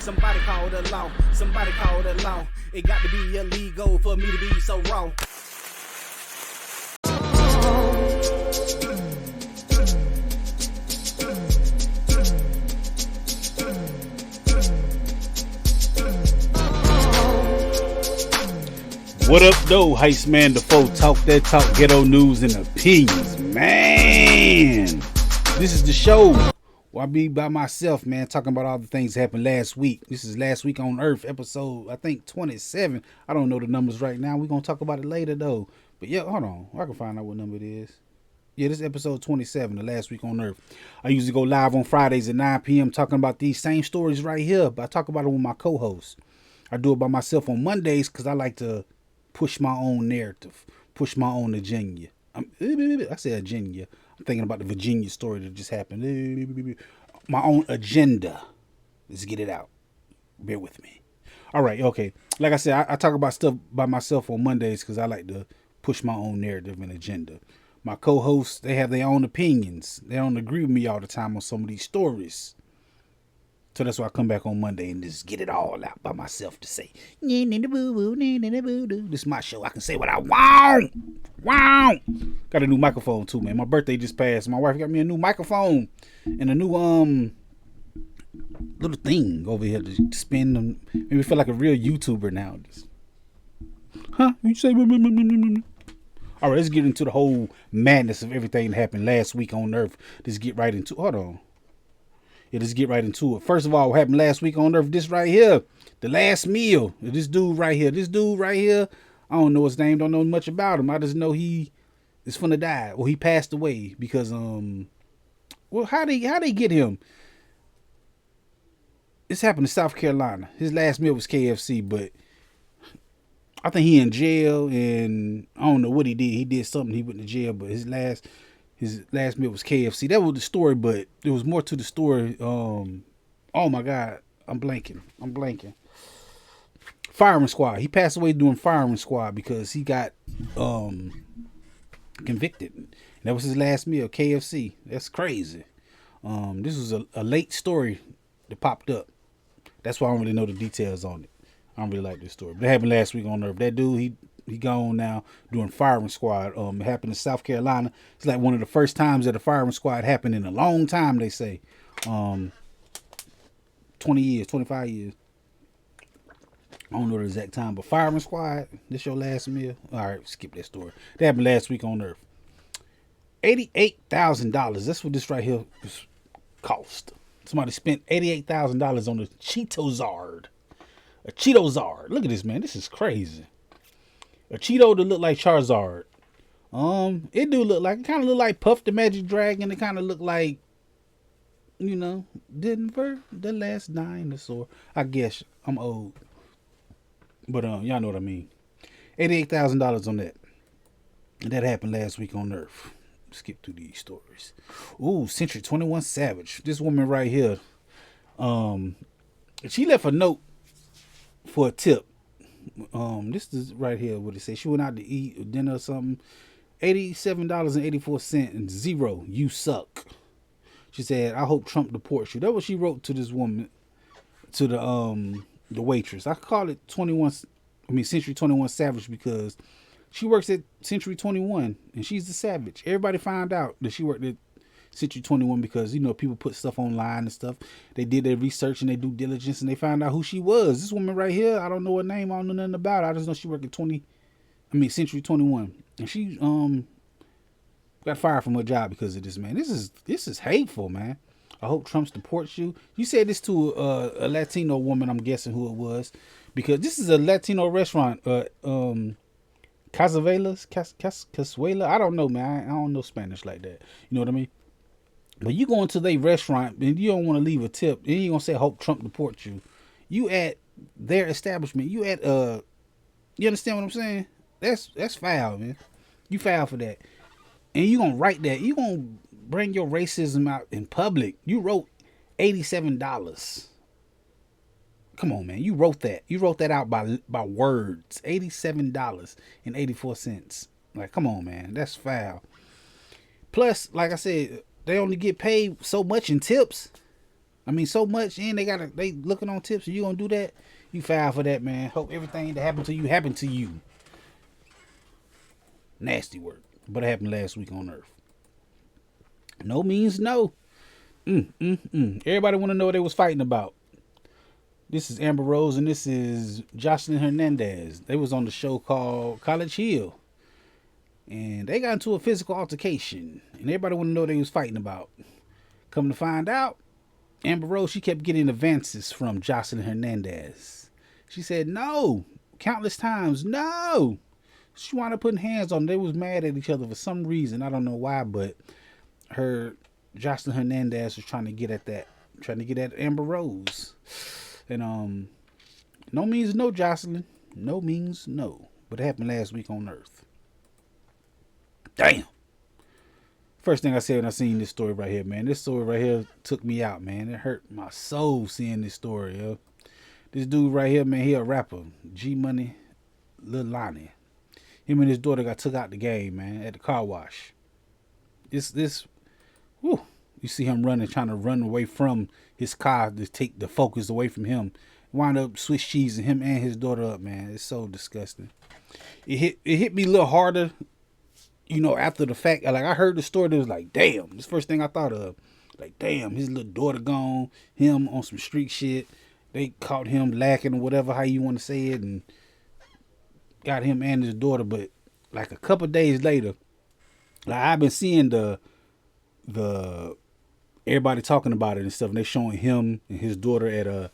Somebody call the law. Somebody call the law. It got to be illegal for me to be so wrong. What up, though? Heist Man Da Foe. Talk that talk, ghetto news and opinions. Man, this is the show where I be by myself, man, talking about all the things that happened last week. This is Last Week on Earth, episode, I think, 27. I don't know the numbers right now. We're going to talk about it later, though. But yeah, hold on. I can find out what number it is. Yeah, this is episode 27, the Last Week on Earth. I usually go live on Fridays at 9 p.m. talking about these same stories right here, but I talk about it with my co-host. I do it by myself on Mondays because I like to push my own narrative, push my own agenda. I said agenda. I'm thinking about the Virginia story that just happened. My own agenda. Let's get it out. Bear with me. All right, okay. Like I said, I talk about stuff by myself on Mondays because I like to push my own narrative and agenda. My co-hosts, they have their own opinions. They don't agree with me all the time on some of these stories. So that's why I come back on Monday and just get it all out by myself to say, this is my show. I can say what I want. Wow. Got a new microphone too, man. My birthday just passed. My wife got me a new microphone and a new little thing over here to spin and make me feel like a real YouTuber now. Just, you say, all right, let's get into the whole madness of everything that happened last week on Earth. Let's get right into, hold on. Yeah, let's get right into it. First of all, what happened last week on Earth? This right here, the last meal. This dude right here. I don't know his name. Don't know much about him. I just know he is finna die or he passed away because well, how they get him? This happened in South Carolina. His last meal was KFC, but I think he in jail and I don't know what he did. He did something. He went to jail, but his last meal was KFC. That was the story, but there was more to the story. Oh my God, I'm blanking. Firing Squad. He passed away doing Firing Squad because he got convicted. And that was his last meal, KFC. That's crazy. This was a late story that popped up. That's why I don't really know the details on it. I don't really like this story. But it happened last week on Earth. That dude, he gone now doing Firing Squad. It happened in South Carolina. It's like one of the first times that a Firing Squad happened in a long time, they say. 20 years, 25 years. I don't know the exact time, but Firing Squad, this your last meal? All right, skip that story. That happened last week on Earth. $88,000. That's what this right here cost. Somebody spent $88,000 on a Cheetozard. A Cheetozard. Look at this, man. This is crazy. A Cheeto that look like Charizard. It do look like, it kind of look like Puff the Magic Dragon. It kind of look like, Denver, the last dinosaur. I guess I'm old. But y'all know what I mean. $88,000 on that. And that happened last week on Earth. Skip through these stories. Ooh, Century 21 Savage. This woman right here. She left a note for a tip. This is right here what it says. She went out to eat or dinner or something. $87.84 and zero. You suck. She said, I hope Trump deports you. That's what she wrote to this woman, to the waitress. I call it Century 21 Savage because she works at Century 21 and she's the savage. Everybody found out that she worked at Century 21 because, people put stuff online and stuff. They did their research and their due diligence and they found out who she was. This woman right here, I don't know her name. I don't know nothing about her. I just know she worked at Century 21. And she got fired from her job because of this, man. This is hateful, man. I hope Trump deports you. You said this to a Latino woman, I'm guessing who it was. Because this is a Latino restaurant. Casuela? I don't know, man. I don't know Spanish like that. You know what I mean? But you go into their restaurant and you don't want to leave a tip. And you going to say, hope Trump deports you. You at their establishment. You at, you understand what I'm saying? That's foul, man. You foul for that. And you going to write that. You going to bring your racism out in public. You wrote $87. Come on, man. You wrote that. You wrote that out by words. $87.84. Like, come on, man. That's foul. Plus, like I said, they only get paid so much in tips. I mean, so much, and they looking on tips, and you gonna do that? You foul for that, man. Hope everything that happened to you. Nasty work. But it happened last week on Earth. No means no. Everybody want to know what they was fighting about. This is Amber Rose and this is Jocelyn Hernandez. They was on the show called College Hill. And they got into a physical altercation. And everybody want to know what they was fighting about. Come to find out, Amber Rose, she kept getting advances from Jocelyn Hernandez. She said no. Countless times. No. She wound up putting hands on them. They was mad at each other for some reason. I don't know why, but Jocelyn Hernandez was trying to get at that. Trying to get at Amber Rose. And no means no, Jocelyn. No means no. But it happened last week on Earth. Damn. First thing I said when I seen this story right here, man. This story right here took me out, man. It hurt my soul seeing this story, yo. This dude right here, man, he a rapper. G Money, Lil Lonnie. Him and his daughter got took out the game, man, at the car wash. Whew. You see him running, trying to run away from his car to take the focus away from him. Wind up Swiss cheesing him and his daughter up, man. It's so disgusting. It hit me a little harder, after the fact. Like, I heard the story, it was like, damn. This first thing I thought of. Like, damn, his little daughter gone. Him on some street shit. They caught him lacking or whatever, how you want to say it, and got him and his daughter. But like a couple days later, like I've been seeing the everybody talking about it and stuff, and they showing him and his daughter at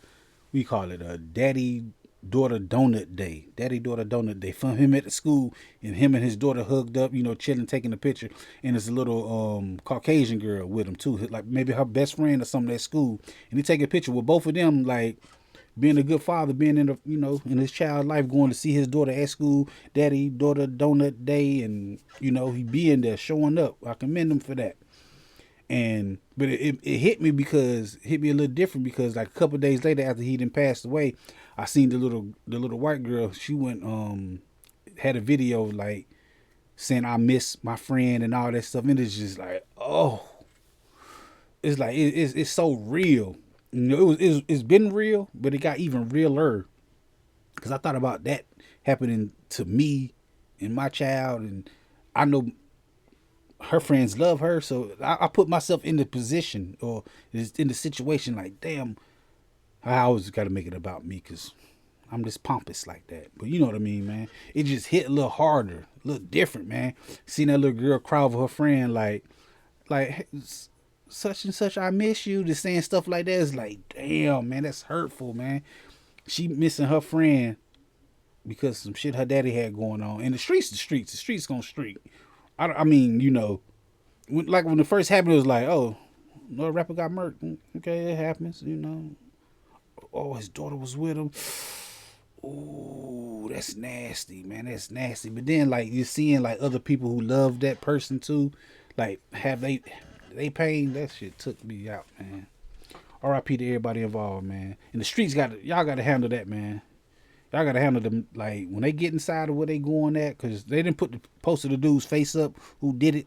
we call it a daddy daughter donut day. Daddy daughter donut day. From him at the school, and him and his daughter hugged up, chilling, taking a picture, and there's a little Caucasian girl with him too, like maybe her best friend or something at school, and he take a picture with both of them, like being a good father, being in the in his child's life, going to see his daughter at school, daddy daughter donut day, and he being there, showing up. I commend him for that. But it hit me a little different because like a couple of days later after he done passed away, I seen the little white girl. She went had a video like saying I miss my friend and all that stuff, and it's just like, oh, it's like it's so real. It's been real, but it got even realer because I thought about that happening to me and my child, and I know her friends love her, so I put myself in the position or in the situation like, damn, I always got to make it about me because I'm just pompous like that. But you know what I mean, man. It just hit a little harder, a little different, man. Seeing that little girl cry over her friend like hey, such and such, I miss you. Just saying stuff like that is like, damn, man, that's hurtful, man. She missing her friend because some shit her daddy had going on. And the streets gonna street. I mean, when it first happened, it was like, oh, no rapper got murked. Okay, it happens, Oh, his daughter was with him. Oh, that's nasty, man. That's nasty. But then, like, you're seeing, like, other people who love that person, too. Like, have they pain? That shit took me out, man. R.I.P. to everybody involved, man. And the streets y'all got to handle that, man. Y'all got to handle them, like, when they get inside of where they going at, because they didn't put the post of the dude's face up who did it.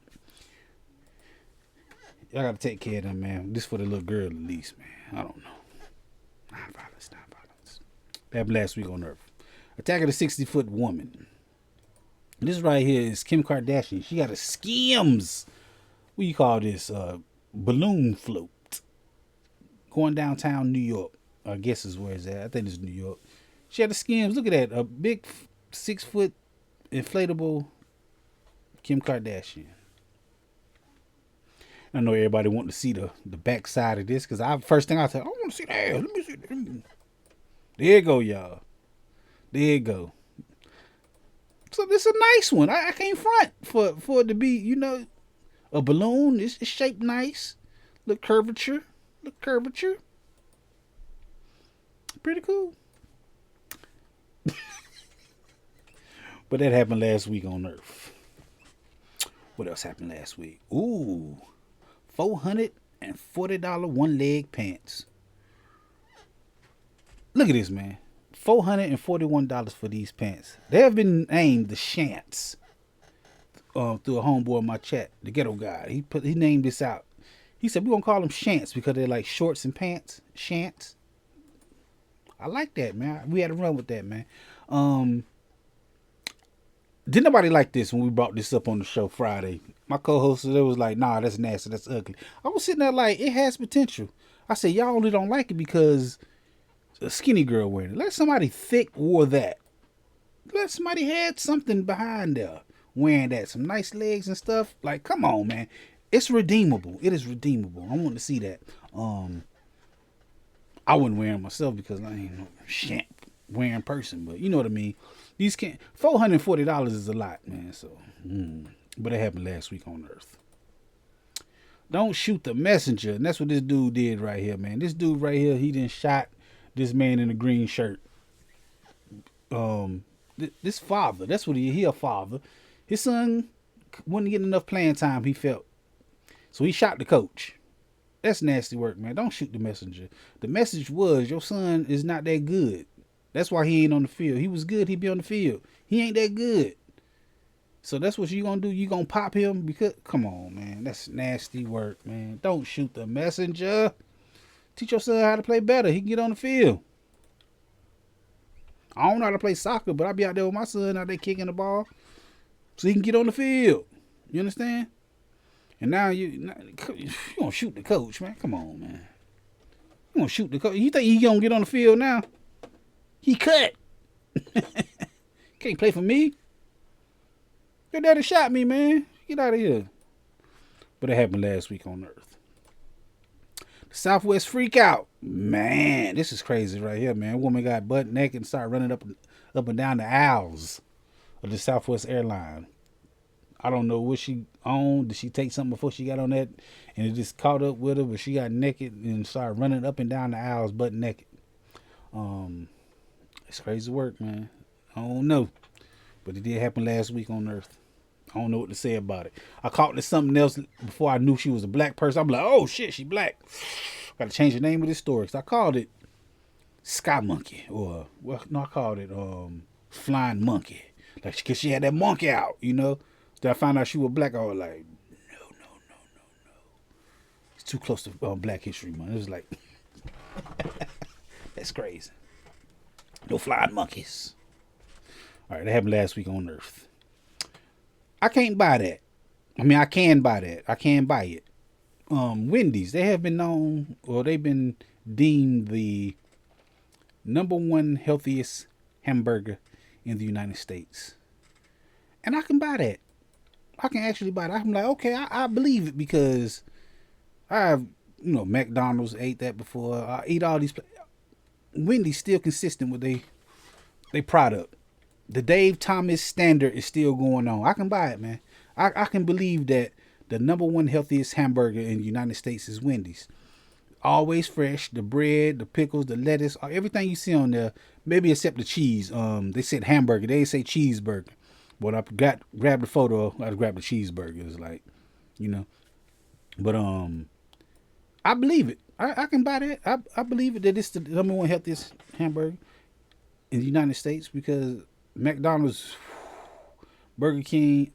Y'all got to take care of them, man. This for the little girl, at least, man. I don't know. Non-violence. That happened last week on Earth. Attack of the 60-foot woman. This right here is Kim Kardashian. She got a Skims. What you call this? Balloon float. Going downtown New York. I guess is where it's at. I think it's New York. She had the Skims. Look at that. A big 6-foot inflatable Kim Kardashian. I know everybody want to see the back side of this because first thing I said, I want to see that. Let me see that. There you go, y'all. There you go. So this is a nice one. I can't front for it to be, a balloon. It's shaped nice. Look curvature. Pretty cool. But that happened last week on Earth. What else happened last week? Ooh, $440 one-leg pants. Look at this, man. $441 for these pants. They have been named the Shants through a homeboy in my chat, the Ghetto guy. He named this out. He said, we're going to call them shants because they're like shorts and pants. Shants. I like that, man. We had to run with that, man. Didn't nobody like this when we brought this up on the show Friday? My co-host, it was like, nah, that's nasty, that's ugly. I was sitting there like, it has potential. I said, y'all only don't like it because a skinny girl wearing it. Let somebody thick wore that. Let somebody had something behind there wearing that. Some nice legs and stuff. Like, come on, man. It's redeemable. It is redeemable. I want to see that. I wouldn't wear them myself because I ain't no shamp wearing person, but you know what I mean. These can't. $440 is a lot, man. So, but it happened last week on Earth. Don't shoot the messenger, and that's what this dude did right here, man. This dude right here, he done shot this man in a green shirt. This father, that's what he a father. His son wasn't getting enough playing time, he felt. So he shot the coach. That's nasty work, man. Don't shoot the messenger. The message was your son is not that good. That's why he ain't on the field. He was good, he'd be on the field. He ain't that good. So that's what you gonna do? You gonna pop him? Because come on, man. That's nasty work, man. Don't shoot the messenger. Teach your son how to play better. He can get on the field. I don't know how to play soccer, but I'll be out there with my son out there kicking the ball so he can get on the field. You understand? And now you gonna shoot the coach, man. Come on, man. You gonna shoot the coach. You think he gonna get on the field now? He cut. Can't play for me. Your daddy shot me, man. Get out of here. But it happened last week on Earth. The Southwest freak out. Man, this is crazy right here, man. A woman got butt naked and started running up and down the aisles of the Southwest airline. I don't know what she owned. Did she take something before she got on that and it just caught up with her, but she got naked and started running up and down the aisles butt naked. It's crazy work, man. I don't know. But it did happen last week on Earth. I don't know what to say about it. I caught it something else before I knew she was a black person. I'm like, oh shit, she black. Got to change the name of this story. So I called it Sky Monkey, or well, no, I called it Flying Monkey. Like, because she had that monkey out, you know. Then I found out she was black. I was like, no. It's too close to Black History Month. It was like, that's crazy. No flying monkeys. All right, that happened last week on Earth. I can't buy that. I mean, I can buy that. I can buy it. Wendy's, they have been known, or they've been deemed the #1 healthiest hamburger in the United States. And I can buy that. I can actually buy that. I'm like, okay, I believe it because I've, McDonald's ate that before. I eat all these. Wendy's still consistent with they product. The Dave Thomas standard is still going on. I can buy it, man. I can believe that the #1 healthiest hamburger in the United States is Wendy's. Always fresh. The bread, the pickles, the lettuce, everything you see on there, maybe except the cheese. They said hamburger. They didn't say cheeseburger. But I grabbed the photo. I grabbed the cheeseburger. It's like, But I believe it. I can buy that. I believe it that it's the #1 healthiest hamburger in the United States because McDonald's, Burger King,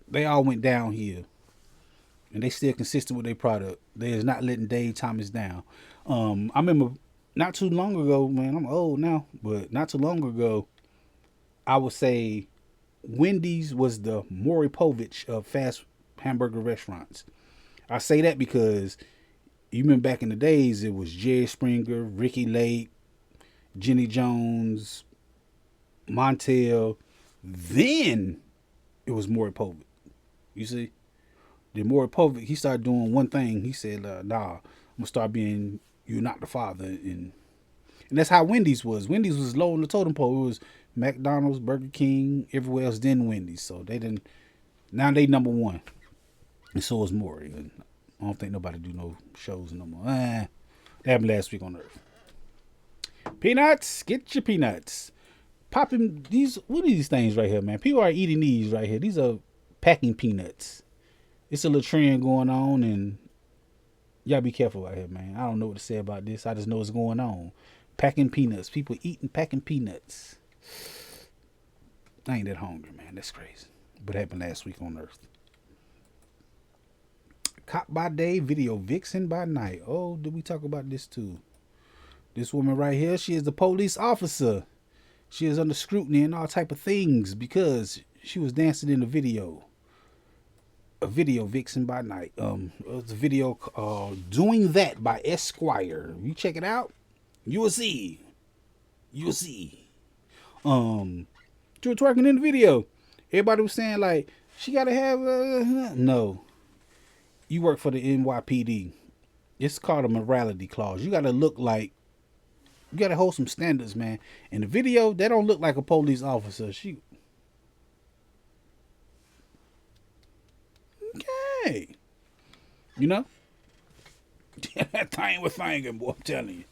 they all went downhill. And they still consistent with their product. They is not letting Dave Thomas down. I remember not too long ago, man, I'm old now, but not too long ago, I would say Wendy's was the Maury Povich of fast hamburger restaurants. I say that because you remember back in the days, it was Jerry Springer, Ricky Lake, Jenny Jones, Montel. Then it was Maury Povich. You see? Then Maury Povich, he started doing one thing. He said, nah, I'm going to start being You're Not the Father. And that's how Wendy's was. Wendy's was low on the totem pole. It was McDonald's, Burger King, everywhere else, then Wendy's. So they didn't, now they #1. And so is Maury. And I don't think nobody do no shows no more. That happened last week on Earth. Peanuts, get your peanuts. Popping these, what are these things right here, man? People are eating these right here. These are packing peanuts. It's a little trend going on, and y'all be careful out here, man. I don't know what to say about this. I just know what's going on. Packing peanuts. People eating, packing peanuts. I ain't that hungry, man. That's crazy. But it happened last week on Earth. Cop by day, video vixen by night. Oh, did we talk about this too? This woman right here, she is the police officer. She is under scrutiny and all type of things because she was dancing in the video. A video vixen by night. It was a video Doing That by Esquire. You check it out, you will see. You will see. She was twerking in the video. Everybody was saying like she gotta have no. You work for the NYPD. It's called a morality clause. You gotta look like, you gotta hold some standards, man. In the video, they don't look like a police officer. She okay. You know? That thing was thinging, boy, I'm telling you.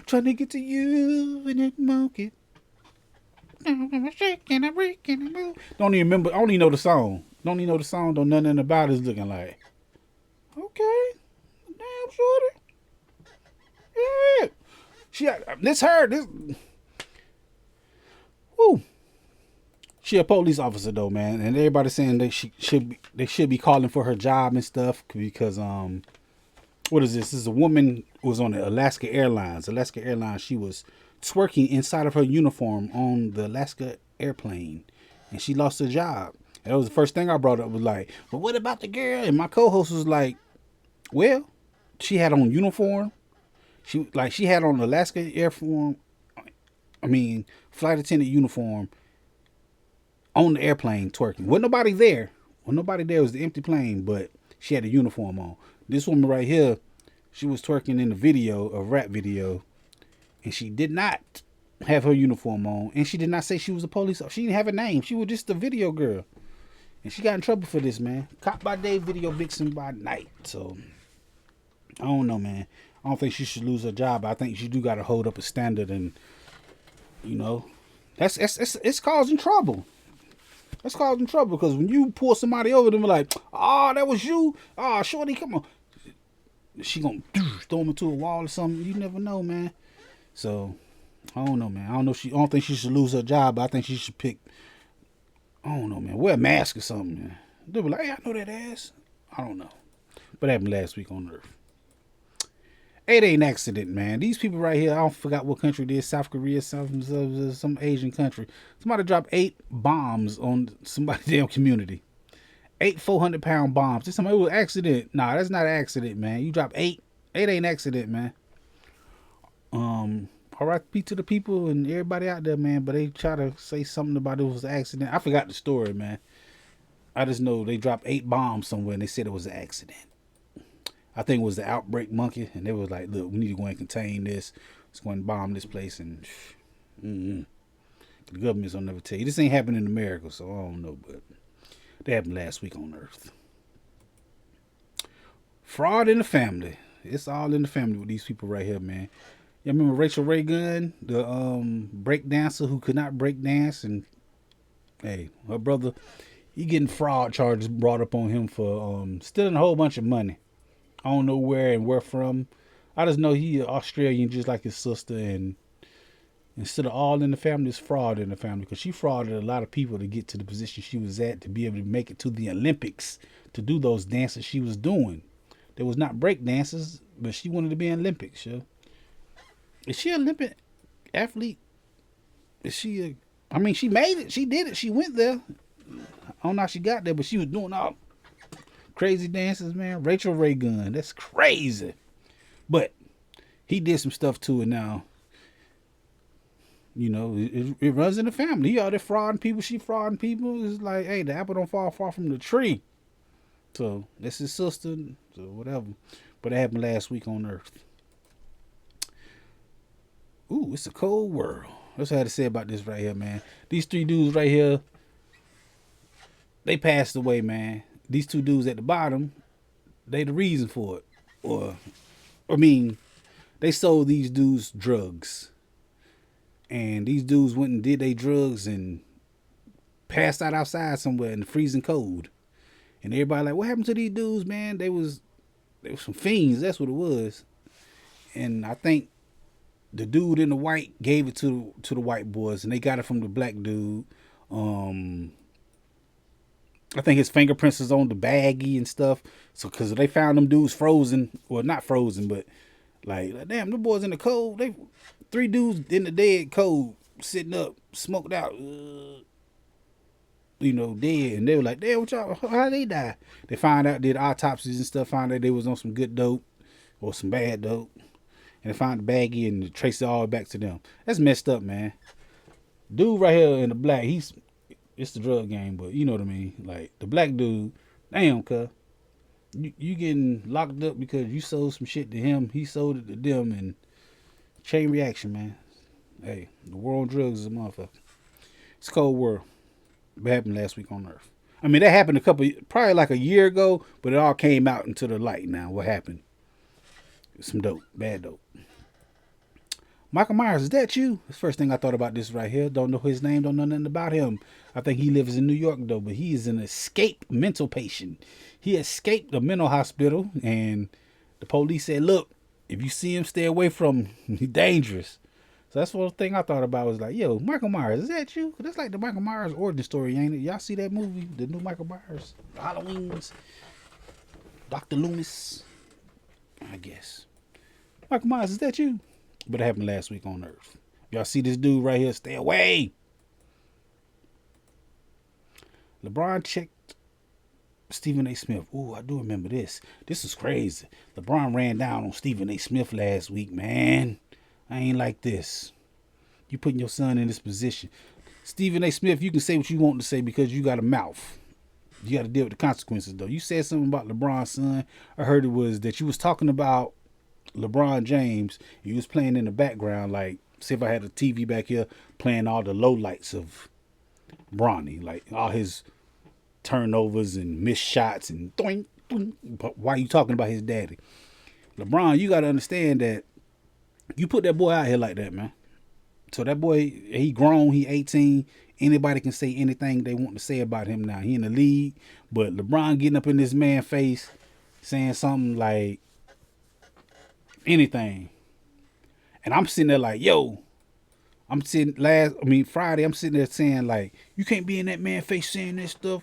Trying to get to you in that market. Shaking and breaking and move. Don't even remember. I only know the song. Don't even know the song. Don't nothing about it's looking like. Okay, damn shorty. Yeah, this her. This. Woo. She a police officer though, man, and everybody saying they should be calling for her job and stuff because what is this? This is a woman who was on the Alaska Airlines. Alaska Airlines. She was twerking inside of her uniform on the Alaska airplane, and she lost her job. And that was the first thing I brought up. Was like, but what about the girl? And my co-host was like, well, she had on uniform. She had on Alaska flight attendant uniform on the airplane twerking. Wasn't nobody there. It was the empty plane, but she had a uniform on. This woman right here, she was twerking in the video, a rap video, and she did not have her uniform on, and she did not say she was a police officer. She didn't have a name. She was just a video girl, and she got in trouble for this, man. Cop by day, video vixen by night. So I don't know, man. I don't think she should lose her job. I think she do got to hold up a standard, and you know, it's causing trouble. That's causing trouble because when you pull somebody over, them like, oh, that was you. Oh, shorty, come on. She gonna throw him into a wall or something. You never know, man. So I don't know, man. I don't think she should lose her job. But I think she should pick. I don't know, man. Wear a mask or something, man. They'll be like, hey, I know that ass. I don't know. But that happened last week on Earth. It ain't accident, man. These people right here, I don't forgot what country it is. South Korea, some Asian country. Somebody dropped 8 bombs on somebody's damn community. 8 400-pound bombs. This somebody was an accident. Nah, that's not an accident, man. You drop 8. 8 ain't accident, man. R.I.P. to the people and everybody out there, man. But they try to say something about it was an accident. I forgot the story, man. I just know they dropped 8 bombs somewhere and they said it was an accident. I think it was the outbreak monkey, and they was like, look, we need to go and contain this. Let's go and bomb this place, and the government's gonna never tell you. This ain't happening in America, so I don't know, but that happened last week on Earth. Fraud in the family. It's all in the family with these people right here, man. You remember Rachel Reagan, the break dancer who could not break dance, and hey, her brother, he getting fraud charges brought up on him for stealing a whole bunch of money. I don't know where and where from. I just know he Australian just like his sister, and instead of all in the family, it's fraud in the family because she frauded a lot of people to get to the position she was at to be able to make it to the Olympics to do those dances she was doing. They was not break dances, but she wanted to be in Olympics. Sure. Is she an Olympic athlete? Is she she made it. She did it. She went there. I don't know how she got there, but she was doing all crazy dances, man. Rachel Reagan, that's crazy. But he did some stuff too, and now, you know, it runs in the family. He out there frauding people, she frauding people. It's like, hey, the apple don't fall far from the tree. So that's his sister, so whatever. But it happened last week on Earth. Ooh, it's a cold world. That's what I had to say about this right here, man. These 3 dudes right here, they passed away, man. These 2 dudes at the bottom, they the reason for it. Or, they sold these dudes drugs. And these dudes went and did their drugs and passed out outside somewhere in the freezing cold. And everybody like, what happened to these dudes, man? They was some fiends, that's what it was. And I think the dude in the white gave it to the white boys, and they got it from the black dude. I think his fingerprints is on the baggie and stuff. So, because they found them dudes frozen, well, not frozen, but like damn, them boys in the cold. They 3 dudes in the dead cold, sitting up, smoked out, dead. And they were like, damn, what y'all? How they die? They find out, did autopsies and stuff. Found out they was on some good dope or some bad dope, and they found the baggie and traced it all back to them. That's messed up, man. Dude right here in the black, it's the drug game, but you know what I mean. Like the black dude, damn, cuz you getting locked up because you sold some shit to him, he sold it to them, and chain reaction, man. Hey, the war on drugs is a motherfucker. It's a cold world. What happened last week on Earth? I mean, that happened probably like a year ago, but it all came out into the light now. What happened? Some dope, bad dope. Michael Myers, is that you? That's the first thing I thought about this right here. Don't know his name, don't know nothing about him. I think he lives in New York though, but he is an escaped mental patient. He escaped the mental hospital, and the police said, look, if you see him, stay away from him. He's dangerous. So that's one thing I thought about, was like, yo, Michael Myers, is that you? That's like the Michael Myers origin story, ain't it? Y'all see that movie, the new Michael Myers, Halloween's, Dr. Loomis, I guess. Michael Myers, is that you? But it happened last week on Earth. Y'all see this dude right here? Stay away. LeBron checked Stephen A. Smith. Ooh, I do remember this. This is crazy. LeBron ran down on Stephen A. Smith last week, man. I ain't like this. You putting your son in this position. Stephen A. Smith, you can say what you want to say because you got a mouth. You got to deal with the consequences, though. You said something about LeBron's son. I heard it was that you was talking about LeBron James. You was playing in the background, like, see if I had a TV back here playing all the low lights of Bronny, like all his turnovers and missed shots and doink, doink. But why are you talking about his daddy? LeBron, you got to understand that you put that boy out here like that, man. So that boy, he grown, he 18. Anybody can say anything they want to say about him now. He in the league, but LeBron getting up in this man's face, saying something like anything. And I'm sitting there like, yo, Friday, I'm sitting there saying like, you can't be in that man's face saying this stuff.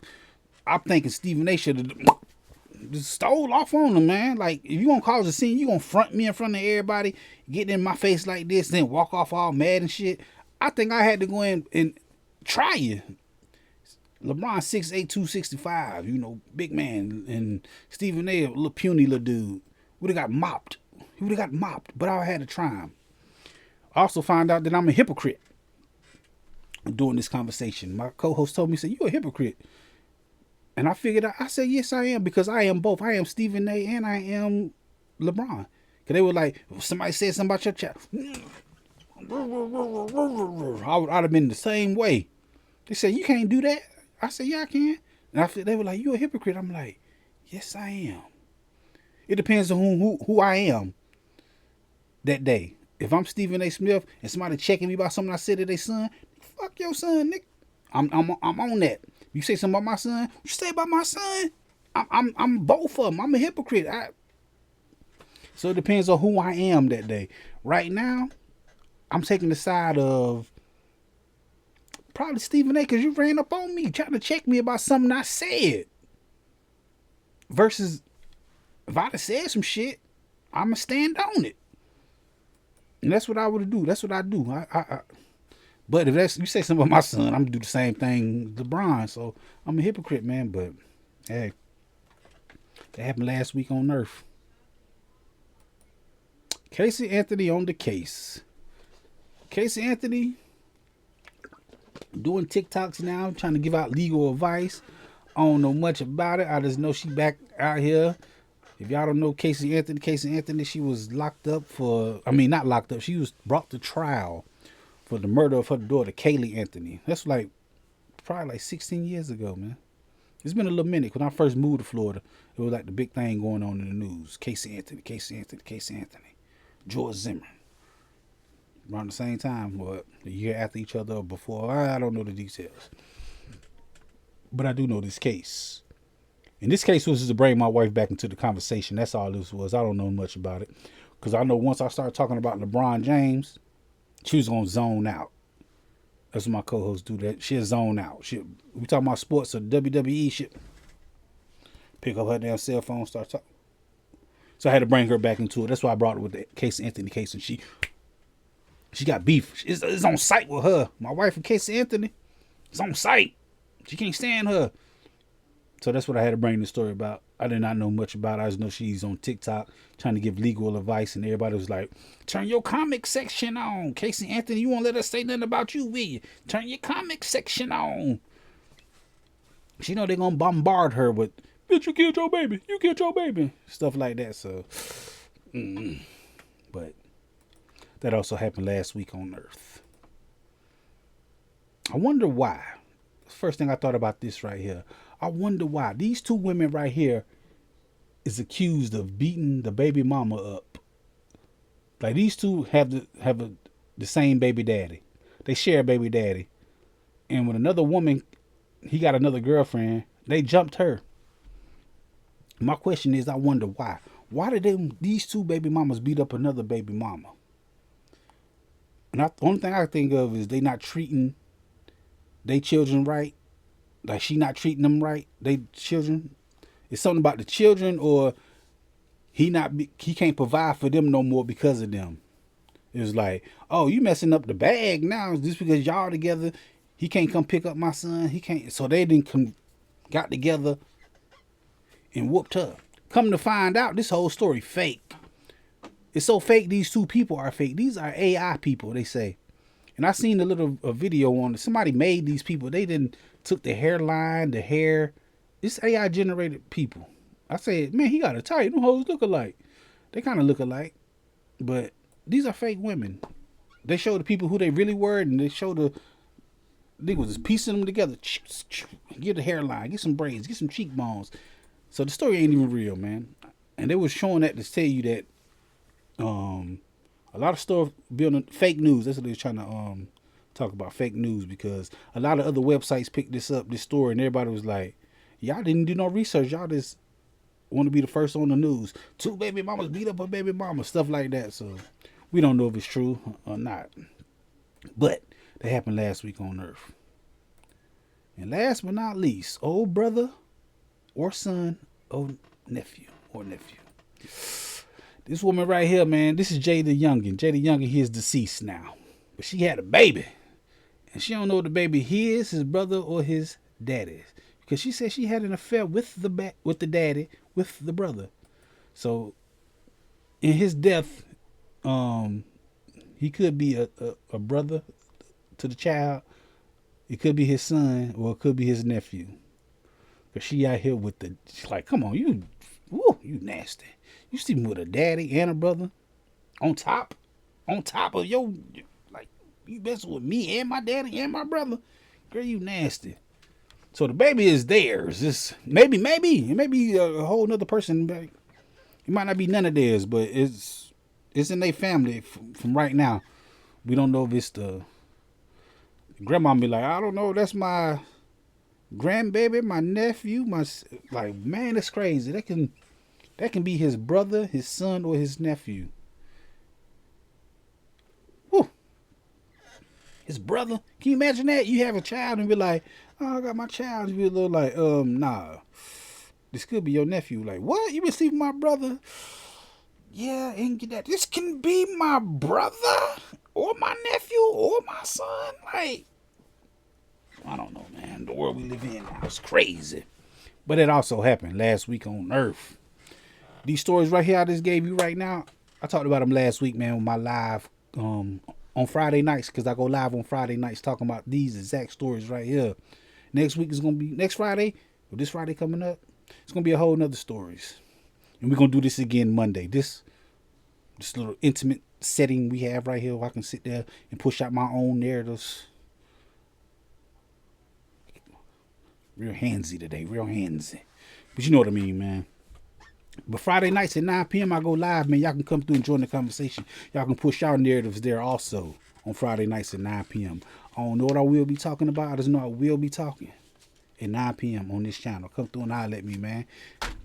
I'm thinking Stephen A. should have just stole off on him, man. Like, if you gonna cause a scene, you gonna front me in front of everybody, get in my face like this, then walk off all mad and shit. I think I had to go in and try you. LeBron 6'8", 265, big man, and Stephen A. a little puny little dude. Would have got mopped. He would have got mopped, but I had to try him. I also found out that I'm a hypocrite during this conversation. My co-host told me, he said, you a hypocrite. And I figured out, I said, yes, I am, because I am both. I am Stephen A. and I am LeBron. Because they were like, somebody said something about your child. I'd have been the same way. They said, you can't do that. I said, yeah, I can. And they were like, you a hypocrite. I'm like, yes, I am. It depends on who I am that day. If I'm Stephen A. Smith and somebody checking me about something I said to their son, fuck your son, nigga. I'm on that. You say something about my son, you say about my son. I'm both of them. I'm a hypocrite. So it depends on who I am that day. Right now, I'm taking the side of probably Stephen A. because you ran up on me trying to check me about something I said. Versus if I'd have said some shit, I'ma stand on it. And that's what I would do. That's what I do. But if you say something about my son, I'm gonna do the same thing LeBron. So I'm a hypocrite, man. But hey, that happened last week on Earth. Casey Anthony on the case. Casey Anthony doing TikToks now, trying to give out legal advice. I don't know much about it. I just know she back out here. If y'all don't know Casey Anthony, she was locked up not locked up. She was brought to trial for the murder of her daughter, Kaylee Anthony. That's probably like 16 years ago, man. It's been a little minute. When I first moved to Florida, it was like the big thing going on in the news. Casey Anthony. George Zimmerman. Around the same time, or a year after each other or before. I don't know the details. But I do know this case. And this case was just to bring my wife back into the conversation. That's all this was. I don't know much about it. Because I know once I started talking about LeBron James, she was going to zone out. That's what my co-hosts do. That she'll zone out. We talking about sports or WWE shit. Pick up her damn cell phone, start talking. So I had to bring her back into it. That's why I brought it with the Casey Anthony case, and she got beef. It's on site with her. My wife and Casey Anthony, it's on site. She can't stand her. So that's what I had to bring the story about. I did not know much about her. I just know she's on TikTok trying to give legal advice, and everybody was like, turn your comic section on. Casey Anthony, you won't let us say nothing about you, will you? Turn your comic section on. She know they're going to bombard her with, bitch, you killed your baby. You killed your baby. Stuff like that, so. But that also happened last week on Earth. I wonder why. First thing I thought about this right here. I wonder why these two women right here is accused of beating the baby mama up. Like, these two have the same baby daddy. They share a baby daddy. And when another woman, he got another girlfriend, they jumped her. My question is, I wonder why. Why did these two baby mamas beat up another baby mama? And the only thing I think of is they not treating they children right. Like, she not treating them right. They children. It's something about the children, or he can't provide for them no more because of them. It's like, oh, you messing up the bag now just because y'all together. He can't come pick up my son. He can't. So they got together and whooped her. Come to find out, this whole story fake. It's so fake. These two people are fake. These are AI people, they say. And I seen a video on it. Somebody made these people. They took the hairline, the hair. It's AI generated people. I said, man, he got a type. Them hoes look alike. They kind of look alike. But these are fake women. They show the people who they really were, and they show they was just piecing them together. Get the hairline, get some braids, get some cheekbones. So the story ain't even real, man. And they was showing that to tell you that a lot of stuff building fake news. That's what they was trying to talk about, fake news, because a lot of other websites picked this story, and everybody was like, y'all didn't do no research. Y'all just want to be the first on the news. Two baby mamas beat up a baby mama, stuff like that. So we don't know if it's true or not. But that happened last week on Earth. And last but not least, old brother or son or nephew. This woman right here, man, this is Jay the Youngin. Jay the Youngin, he is deceased now. But she had a baby. And she don't know the baby his brother, or his daddy's. Because she said she had an affair with the daddy, with the brother. So, in his death, he could be a brother to the child. It could be his son, or it could be his nephew. Because she out here with she's like, come on, you nasty. You sleeping with a daddy and a brother on top of your, like, you messing with me and my daddy and my brother. Girl, you nasty. So the baby is theirs. It's maybe it may be a whole nother person. It might not be none of theirs, but it's in their family from right now. We don't know if it's the grandma be like, I don't know, that's my grandbaby, my nephew, like, man, it's crazy. That can be his brother, his son, or his nephew. Whew. His brother. Can you imagine that? You have a child and be like, oh, I got my child. You be a little like, nah. This could be your nephew. Like, what? You been sleeping with my brother? Yeah, and get that. This can be my brother, or my nephew, or my son. Like, I don't know, man. The world we live in now is crazy. But it also happened last week on Earth. These stories right here I just gave you right now, I talked about them last week, man, with my live on Friday nights, because I go live on Friday nights talking about these exact stories right here. Next week is going to be, next Friday, or this Friday coming up, it's going to be a whole nother stories. And we're going to do this again Monday. This little intimate setting we have right here where I can sit there and push out my own narratives. Real handsy today, real handsy. But you know what I mean, man. But Friday nights at 9 p.m. I go live, man. Y'all can come through and join the conversation. Y'all can push our narratives there also on Friday nights at 9 p.m. I don't know what I will be talking about. I just know I will be talking. at 9 p.m. on this channel. Come through and holler at me, man.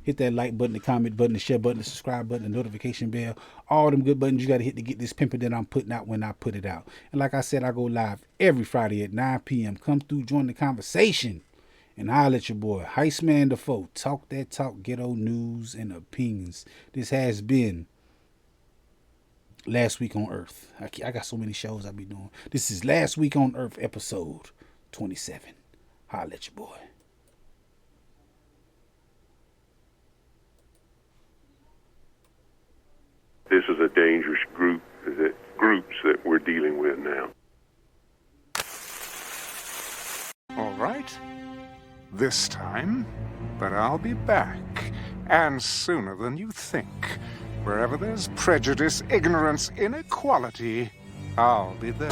Hit that like button, the comment button, the share button, the subscribe button, the notification bell. All them good buttons you got to hit to get this pimping that I'm putting out when I put it out. And like I said, I go live every Friday at 9 p.m. Come through, join the conversation. And holler at your boy, Heist Man Da Foe. Talk that talk, ghetto news and opinions. This has been Last Week on Earth. I got so many shows I be doing. This is Last Week on Earth, episode 27. Holla at your boy. This is a dangerous groups that we're dealing with now. All right. This time, but I'll be back, and sooner than you think. Wherever there's prejudice, ignorance, inequality, I'll be there.